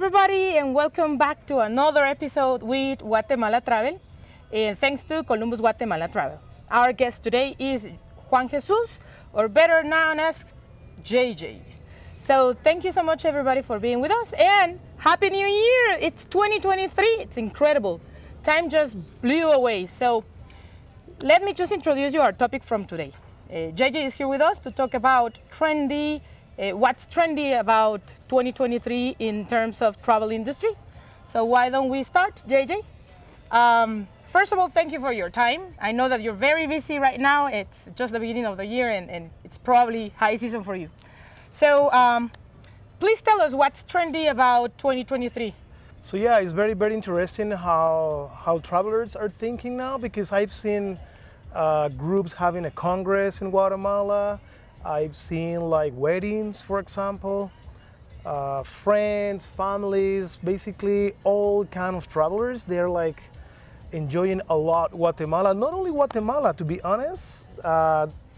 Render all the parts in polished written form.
everybody, and welcome back to another episode with Guatemala Travel. And thanks to Columbus Guatemala Travel. Our guest today is Juan Jesus, or better known as JJ. So thank you so much, everybody, for being with us, and Happy New Year! It's 2023. It's incredible. Time just blew away. So let me just introduce you our topic from today. JJ is here with us to talk about what's trendy about 2023 in terms of travel industry. So why don't we start, JJ? First of all, thank you for your time. I know that you're very busy right now. It's just the beginning of the year, and it's probably high season for you. So please tell us what's trendy about 2023. So yeah, it's very, very interesting how travelers are thinking now, because I've seen groups having a congress in Guatemala. I've seen like weddings, for example, friends, families, basically all kind of travelers. They're like enjoying a lot Guatemala. Not only Guatemala, to be honest.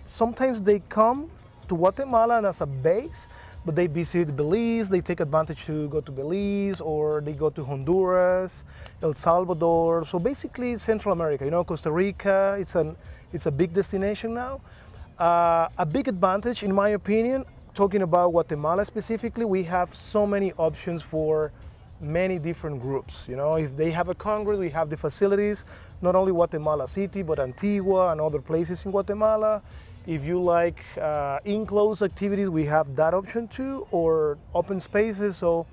Sometimes they come to Guatemala as a base, but they visit Belize. They take advantage to go to Belize, or they go to Honduras, El Salvador. So basically Central America, Costa Rica. It's a big destination now. A big advantage, in my opinion, talking about Guatemala specifically, we have so many options for many different groups. If they have a congress, we have the facilities, not only Guatemala City, but Antigua and other places in Guatemala. If you like enclosed activities, we have that option too, or open spaces. So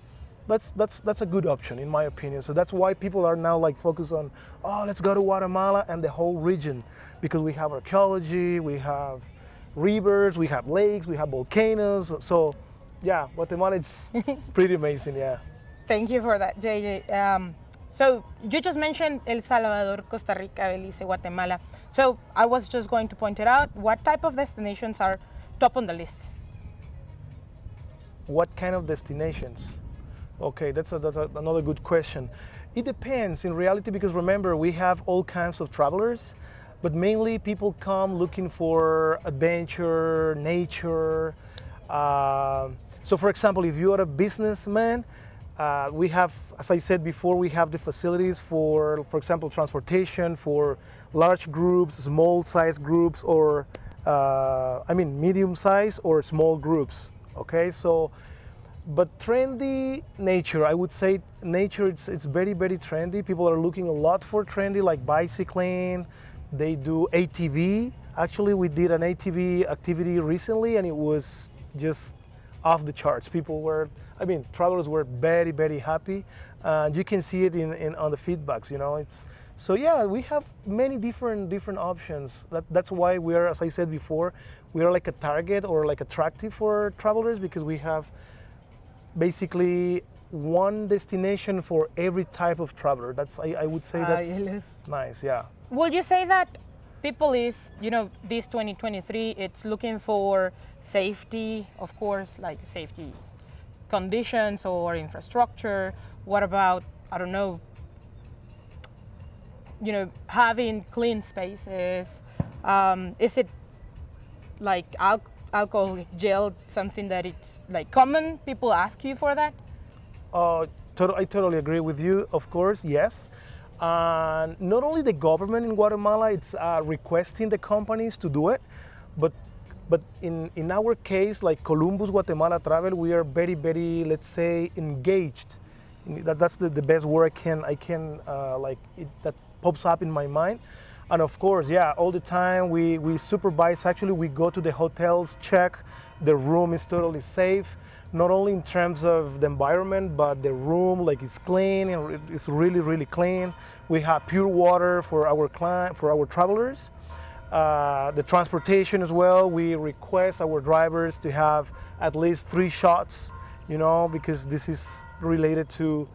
that's a good option, in my opinion. So that's why people are now like focused on, let's go to Guatemala and the whole region, because we have archaeology, we have rivers, we have lakes, we have volcanoes. So yeah, Guatemala is pretty amazing, yeah. Thank you for that, JJ. So you just mentioned El Salvador, Costa Rica, Belize, Guatemala. So I was just going to point it out. What type of destinations are top on the list? What kind of destinations? Okay, that's another good question. It depends in reality, because remember, we have all kinds of travelers, but mainly people come looking for adventure, nature. So for example, if you are a businessman, we have, as I said before, we have the facilities for example, transportation for large groups, small size groups, or medium size or small groups. Okay, so, but trendy nature, I would say nature, it's very, very trendy. People are looking a lot for trendy, like bicycling. They do ATV. Actually, we did an ATV activity recently, and it was just off the charts. Travelers were very, very happy. You can see it on the feedbacks. So yeah, we have many different options. That's why we are, as I said before, we are like a target or like attractive for travelers, because we have basically one destination for every type of traveler. I would say that's nice, yeah. Would you say that people is, this 2023, it's looking for safety, of course, like safety conditions or infrastructure? What about, I don't know, having clean spaces? Is it like alcohol gel, something that it's like common? People ask you for that? I totally agree with you, of course, yes. And not only the government in Guatemala, it's requesting the companies to do it, but in our case, like Columbus Guatemala Travel, we are very, very, let's say, engaged. That's the best word that pops up in my mind. And of course, yeah, all the time we supervise. Actually, we go to the hotels, check the room is totally safe. Not only in terms of the environment, but the room, like, it's clean, and it's really, really clean. We have pure water for our travelers. The transportation as well, we request our drivers to have at least 3 shots, because this is related to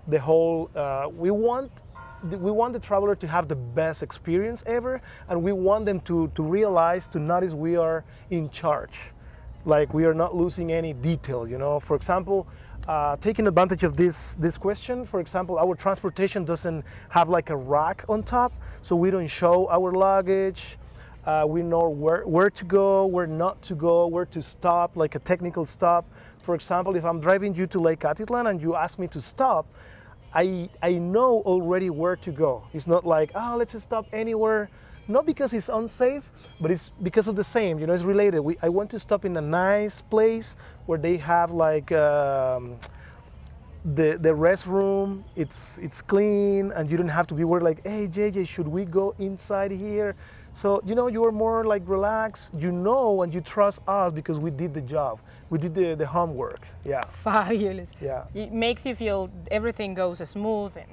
the whole, we want the traveler to have the best experience ever, and we want them to realize, to notice we are in charge. Like, we are not losing any detail, For example, taking advantage of this question, for example, our transportation doesn't have like a rack on top, so we don't show our luggage. We know where to go, where not to go, where to stop, like a technical stop. For example, if I'm driving you to Lake Atitlan and you ask me to stop, I know already where to go. It's not like, oh, let's stop anywhere. Not because it's unsafe, but it's because of the same, it's related. I want to stop in a nice place where they have like the restroom, it's clean, and you don't have to be worried like, hey, JJ, should we go inside here? So, you are more like relaxed, and you trust us because we did the job. We did the homework, yeah. Fabulous. Yeah. It makes you feel everything goes smooth and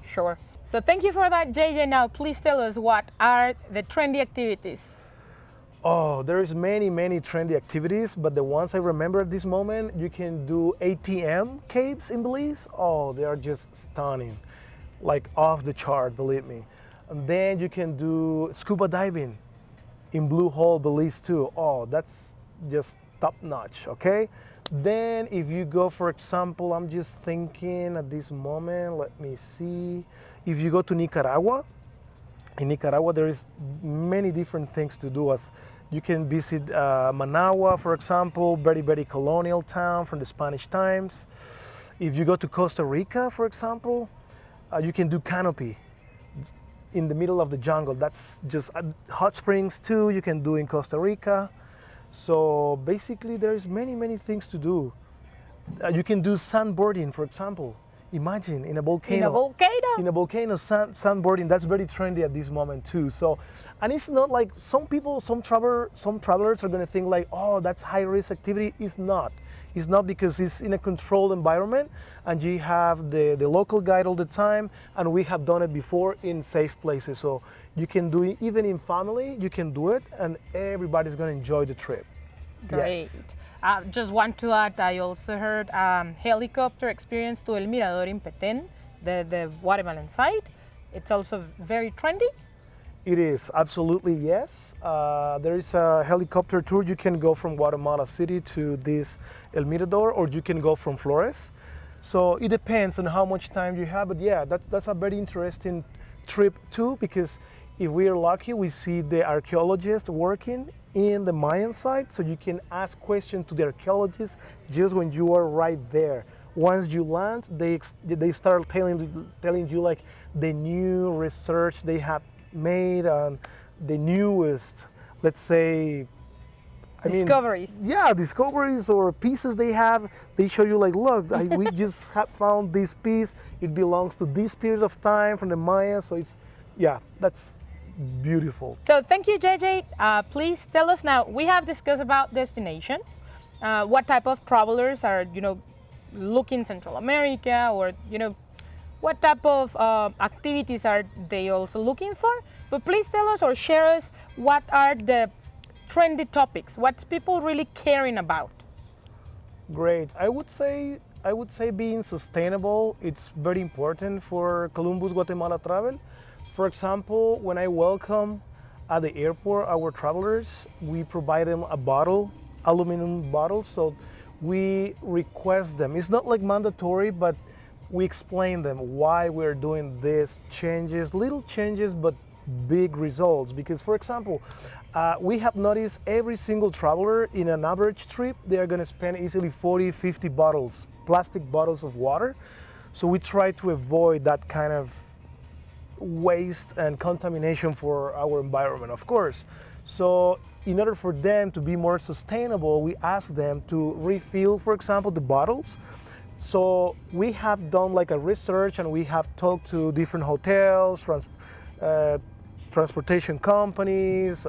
sure. So thank you for that, JJ. Now, please tell us what are the trendy activities? Oh, there's many trendy activities, but the ones I remember at this moment, you can do ATM caves in Belize. Oh, they are just stunning, like off the chart, believe me. And then you can do scuba diving in Blue Hole, Belize too. Oh, that's just top notch, okay? Then if you go, for example, I'm just thinking at this moment, let me see. If you go to Nicaragua, in Nicaragua there is many different things to do. As you can visit Managua, for example, very colonial town from the Spanish times. If you go to Costa Rica, for example, you can do canopy in the middle of the jungle. That's just hot springs too, you can do in Costa Rica. So basically there's many things to do. You can do sandboarding, for example. Imagine in a volcano. In a volcano? In a volcano, sandboarding, that's very trendy at this moment too. So, and it's not like some travelers are gonna think like, oh, that's high risk activity. It's not. It's not, because it's in a controlled environment and you have the local guide all the time, and we have done it before in safe places. So you can do it even in family, you can do it, and everybody's gonna enjoy the trip. Great. Yes. Just want to add, I also heard helicopter experience to El Mirador in Petén, the Guatemalan site. It's also very trendy. It is, absolutely, yes. There is a helicopter tour. You can go from Guatemala City to this El Mirador, or you can go from Flores. So it depends on how much time you have, but yeah, that's a very interesting trip too, because if we are lucky, we see the archaeologists working in the Mayan site, so you can ask questions to the archaeologists just when you are right there. Once you land, they start telling you like the new research they have made on the newest, let's say, Discoveries. Discoveries or pieces they have. They show you like, look, we just have found this piece. It belongs to this period of time from the Mayas. So that's beautiful. So thank you, JJ. Please tell us now, we have discussed about destinations. What type of travelers are, looking Central America, or, what type of activities are they also looking for? But please tell us or share us what are the trendy topics, what's people really caring about? Great. I would say being sustainable, it's very important for Columbus Guatemala Travel. For example, when I welcome at the airport our travelers, we provide them a bottle, aluminum bottle, so we request them. It's not like mandatory, but we explain them why we're doing these changes, little changes, but big results. Because, for example, we have noticed every single traveler in an average trip, they are gonna spend easily 40, 50 bottles, plastic bottles of water. So we try to avoid that kind of waste and contamination for our environment, of course. So in order for them to be more sustainable, we ask them to refill, for example, the bottles. So we have done like a research, and we have talked to different hotels, transportation companies,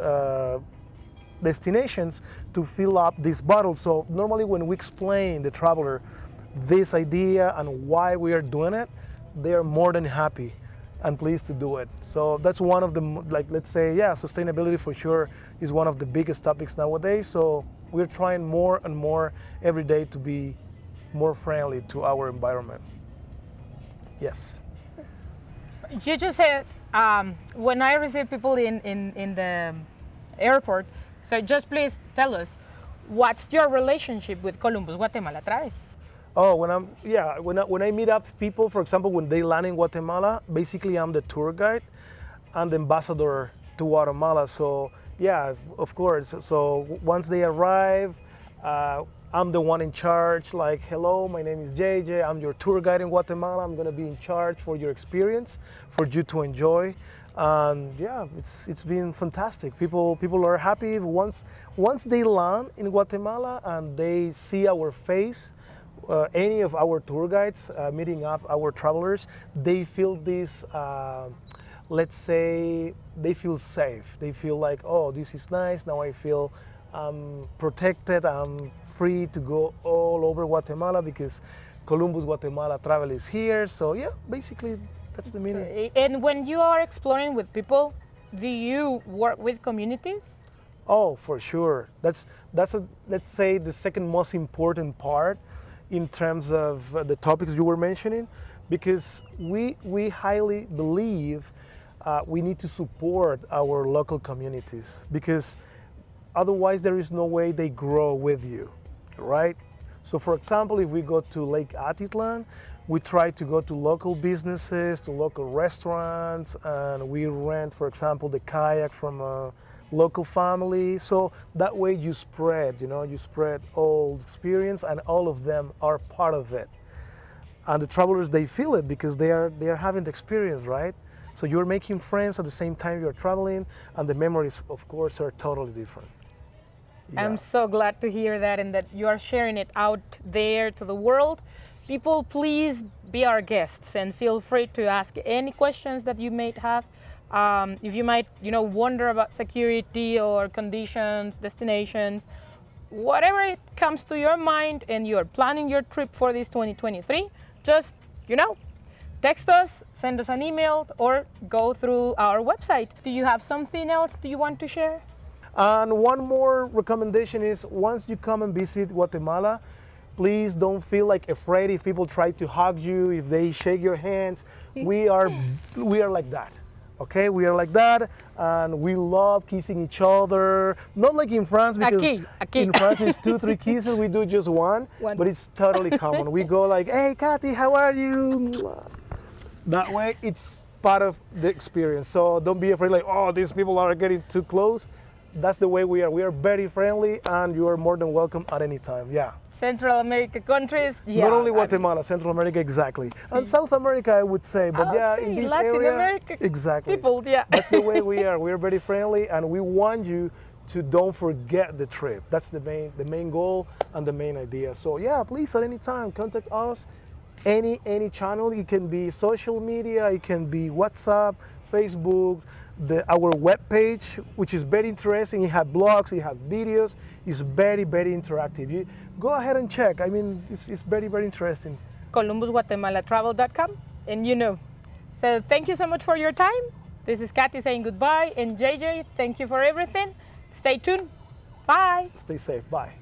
destinations to fill up these bottles. So normally when we explain the traveler this idea and why we are doing it, they are more than happy and pleased to do it. So that's one of the, like, let's say, sustainability for sure is one of the biggest topics nowadays. So we're trying more and more every day to be more friendly to our environment. Yes. You just said, when I receive people in the airport, so just please tell us, what's your relationship with Columbus Guatemala Travel? Oh, when I meet up people, for example, when they land in Guatemala, basically I'm the tour guide and the ambassador to Guatemala. So yeah, of course. So once they arrive, I'm the one in charge. Like, hello, my name is JJ. I'm your tour guide in Guatemala. I'm gonna be in charge for your experience, for you to enjoy. And yeah, it's been fantastic. People are happy once they land in Guatemala and they see our face. Any of our tour guides meeting up our travelers, they feel this. Let's say they feel safe. They feel like, oh, this is nice. Now I feel protected. I'm free to go all over Guatemala because Guatemala Travel is here. So yeah, basically that's the meaning. And when you are exploring with people, do you work with communities? Oh, for sure. That's let's say the second most important part in terms of the topics you were mentioning, because we highly believe we need to support our local communities, because otherwise there is no way they grow with you, right? So for example, if we go to Lake Atitlan, we try to go to local businesses, to local restaurants, and we rent, for example, the kayak from a local family. So that way you spread all the experience, and all of them are part of it. And the travelers, they feel it because they are having the experience, right? So you're making friends at the same time you're traveling, and the memories, of course, are totally different. Yeah. I'm so glad to hear that, and that you are sharing it out there to the world. People, please be our guests and feel free to ask any questions that you may have. If you might, wonder about security or conditions, destinations, whatever it comes to your mind and you're planning your trip for this 2023, just, text us, send us an email, or go through our website. Do you have something else you want to share? And one more recommendation is, once you come and visit Guatemala, please don't feel like afraid if people try to hug you, if they shake your hands. We are like that. Okay, we are like that, and we love kissing each other. Not like in France, because aquí. in France it's 2-3 kisses. We do just one, but it's totally common. We go like, hey, Kathy, how are you? That way, it's part of the experience. So don't be afraid like, oh, these people are getting too close. That's the way we are. We are very friendly, and you are more than welcome at any time. Yeah. Central America countries, yeah. Not only Guatemala, Central America, exactly. And South America, I would say. But yeah, in this Latin area, America exactly. people, yeah. That's the way we are. We're very friendly, and we want you to don't forget the trip. That's the main goal and the main idea. So yeah, please at any time contact us. Any channel. It can be social media, it can be WhatsApp, Facebook, our webpage, which is very interesting. It has blogs, it has videos. It's very, very interactive. You go ahead and check. I mean, it's very, very interesting. ColumbusGuatemalaTravel.com, and So thank you so much for your time. This is Kathy saying goodbye, and JJ, thank you for everything. Stay tuned. Bye. Stay safe. Bye.